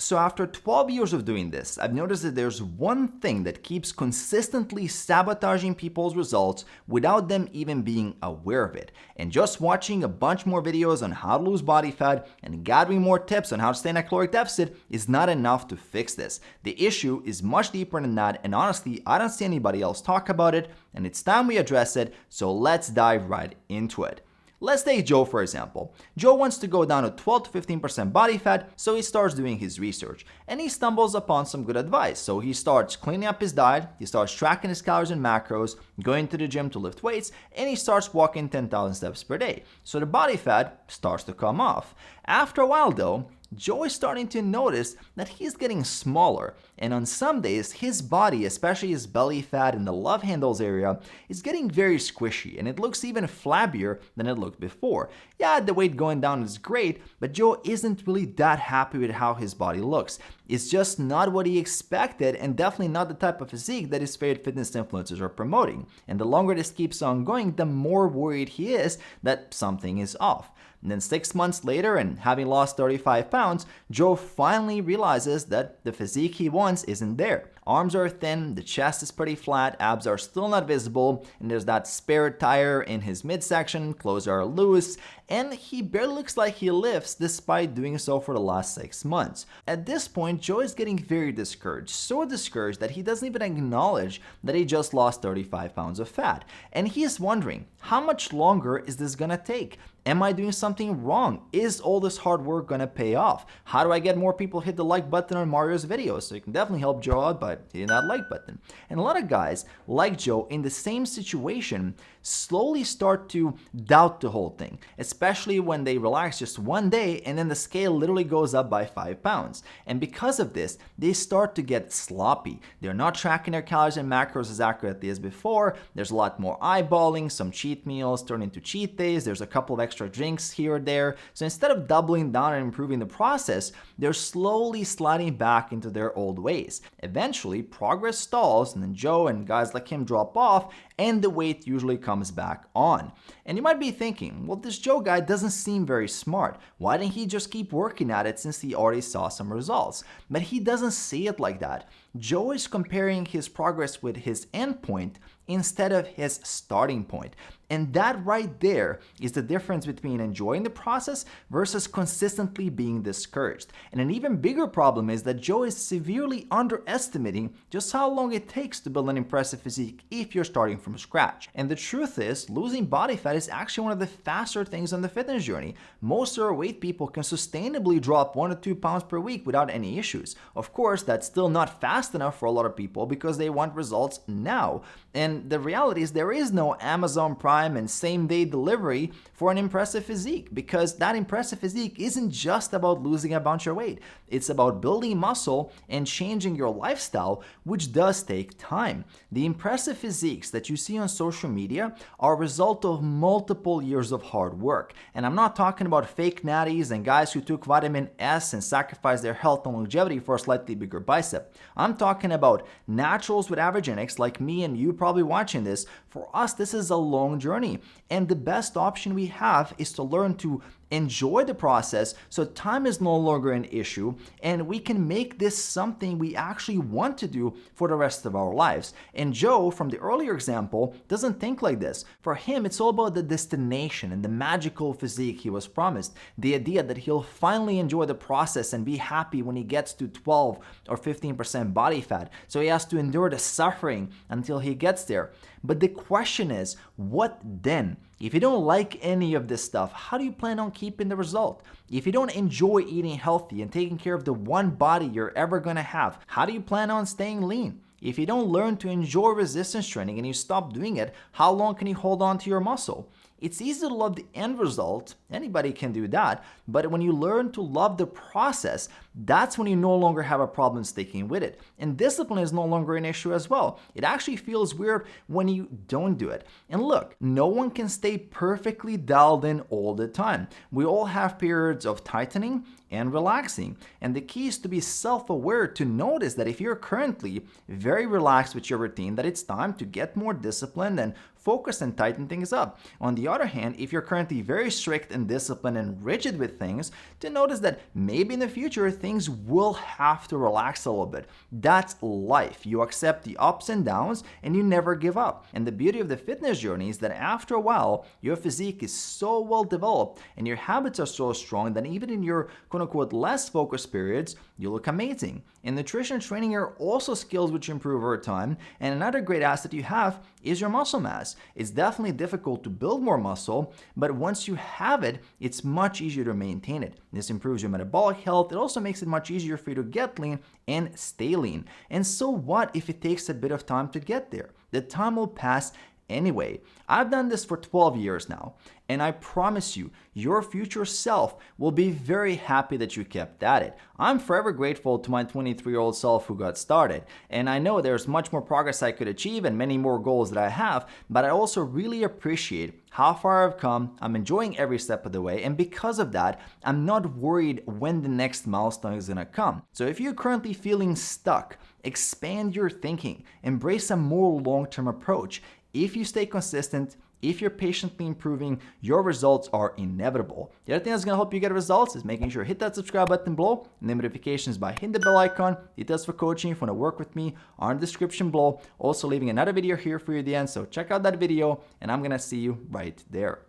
So after 12 years of doing this, I've noticed that there's one thing that keeps consistently sabotaging people's results without them even being aware of it. And just watching a bunch more videos on how to lose body fat and gathering more tips on how to stay in a caloric deficit is not enough to fix this. The issue is much deeper than that, and honestly, I don't see anybody else talk about it, and it's time we address it, so let's dive right into it. Let's take Joe for example. Joe wants to go down to 12 to 15% body fat, so he starts doing his research. And he stumbles upon some good advice. So he starts cleaning up his diet, he starts tracking his calories and macros, going to the gym to lift weights, and he starts walking 10,000 steps per day. So the body fat starts to come off. After a while though, Joe is starting to notice that he's getting smaller, and on some days his body, especially his belly fat and the love handles area, is getting very squishy, and it looks even flabbier than it looked before. Yeah, the weight going down is great, but Joe isn't really that happy with how his body looks. It's just not what he expected, and definitely not the type of physique that his favorite fitness influencers are promoting. And the longer this keeps on going, the more worried he is that something is off. And then 6 months later, and having lost 35 pounds, Joe finally realizes that the physique he wants isn't there. Arms are thin, the chest is pretty flat, abs are still not visible, and there's that spare tire in his midsection, clothes are loose, and he barely looks like he lifts despite doing so for the last 6 months. At this point, Joe is getting very discouraged, so discouraged that he doesn't even acknowledge that he just lost 35 pounds of fat. And he is wondering, how much longer is this gonna take? Am I doing something wrong? Is all this hard work gonna pay off? How do I get more people to hit the like button on Mario's videos? So you can definitely help Joe out by hitting that like button. And a lot of guys like Joe in the same situation slowly start to doubt the whole thing, especially when they relax just one day and then the scale literally goes up by 5 pounds. And because of this, they start to get sloppy. They're not tracking their calories and macros as accurately as before. There's a lot more eyeballing, some cheat meals turn into cheat days, there's a couple of extra drinks here or there. So instead of doubling down and improving the process, they're slowly sliding back into their old ways. Eventually, progress stalls, and then Joe and guys like him drop off, and the weight usually comes back on. And you might be thinking, well, this Joe guy doesn't seem very smart. Why didn't he just keep working at it since he already saw some results? But he doesn't see it like that. Joe is comparing his progress with his endpoint instead of his starting point. And that right there is the difference between enjoying the process versus consistently being discouraged. And an even bigger problem is that Joe is severely underestimating just how long it takes to build an impressive physique if you're starting from scratch. And the truth is, losing body fat is actually one of the faster things on the fitness journey. Most overweight people can sustainably drop 1 to 2 pounds per week without any issues. Of course, that's still not fast enough for a lot of people because they want results now. And the reality is there is no Amazon Prime and same-day delivery for an impressive physique, because that impressive physique isn't just about losing a bunch of weight. It's about building muscle and changing your lifestyle, which does take time. The impressive physiques that you see on social media are a result of multiple years of hard work. And I'm not talking about fake natties and guys who took vitamin S and sacrificed their health and longevity for a slightly bigger bicep. I'm talking about naturals with averagenics like me and you probably watching this. For us, this is a long journey, and the best option we have is to learn to enjoy the process so time is no longer an issue, and we can make this something we actually want to do for the rest of our lives. And Joe, from the earlier example, doesn't think like this. For him, it's all about the destination and the magical physique he was promised, the idea that he'll finally enjoy the process and be happy when he gets to 12 or 15% body fat. So he has to endure the suffering until he gets there. But the question is, what then? If you don't like any of this stuff, how do you plan on keeping the result? If you don't enjoy eating healthy and taking care of the one body you're ever gonna have, how do you plan on staying lean? If you don't learn to enjoy resistance training and you stop doing it, how long can you hold on to your muscle? It's easy to love the end result, anybody can do that, but when you learn to love the process, that's when you no longer have a problem sticking with it. And discipline is no longer an issue as well. It actually feels weird when you don't do it. And look, no one can stay perfectly dialed in all the time. We all have periods of tightening, and relaxing. And the key is to be self-aware, to notice that if you're currently very relaxed with your routine, that it's time to get more disciplined and focus and tighten things up. On the other hand, if you're currently very strict and disciplined and rigid with things, to notice that maybe in the future things will have to relax a little bit. That's life. You accept the ups and downs and you never give up. And the beauty of the fitness journey is that after a while, your physique is so well developed and your habits are so strong that even in your quote unquote less focused periods, you look amazing. In nutrition and training are also skills which improve over time, and another great asset you have is your muscle mass. It's definitely difficult to build more muscle, but once you have it, it's much easier to maintain it. This improves your metabolic health. It also makes it much easier for you to get lean and stay lean. And so what if it takes a bit of time to get there? The time will pass anyway. I've done this for 12 years now, and I promise you, your future self will be very happy that you kept at it. I'm forever grateful to my 23-year-old self who got started, and I know there's much more progress I could achieve and many more goals that I have, but I also really appreciate how far I've come. I'm enjoying every step of the way, and because of that, I'm not worried when the next milestone is gonna come. So if you're currently feeling stuck, expand your thinking, embrace a more long-term approach. If you stay consistent, if you're patiently improving, your results are inevitable. The other thing that's going to help you get results is making sure to hit that subscribe button below and the notifications by hitting the bell icon. Details for coaching if you want to work with me are in the description below. Also leaving another video here for you at the end, so check out that video and I'm going to see you right there.